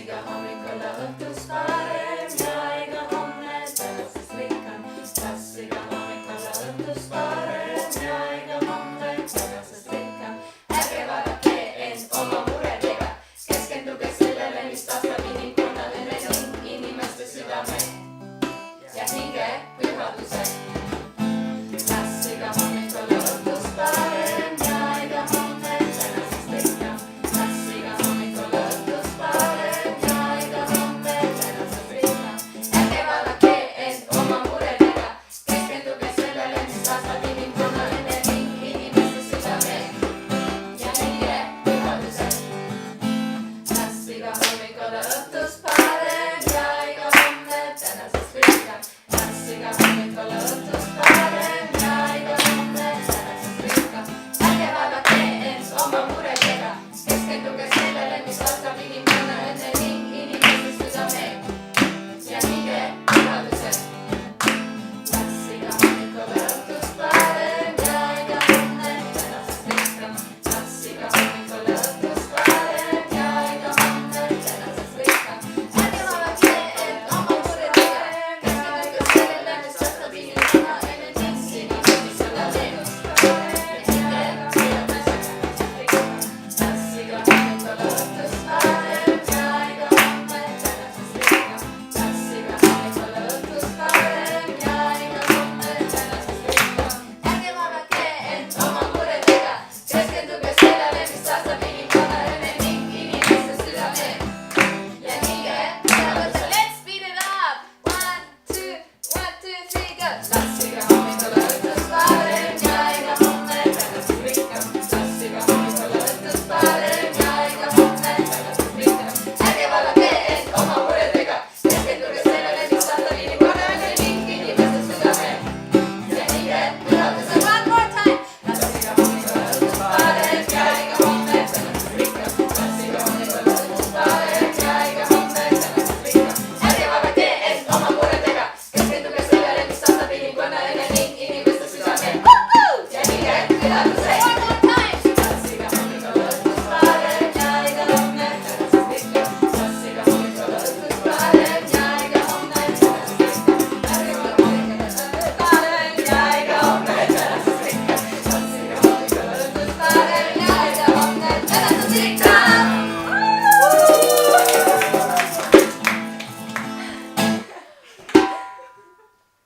iga hommik olla õhtus parem ja iga homne tänasest rikkam. Las iga hommik olla õhtus parem ja iga homne tänasest rikkam. Ärge vaadake end oma muredega, keskenduge sellele, mis taastab inimkonna õnne ning inimeste südame ja hinge pühaduse. Las iga hommik olla õhtus parem ja iga homne tänasest rikkam. Las iga hommik olla õhtus parem ja iga homne tänasest rikkam. Ärge vaadake end oma muredega, keskenduge sellele, mis taastab inimkonna õnne ning inimeste südame ja hinge pühaduse. Las iga hommik olla õhtus parem ja iga homne tänasest rikkam. Las iga hommik olla õhtus parem ja iga homne tänasest rikkam. Ärge vaadake end oma muredega, keskenduge sellele, mis taastab inimkonna õnne ning inimeste südame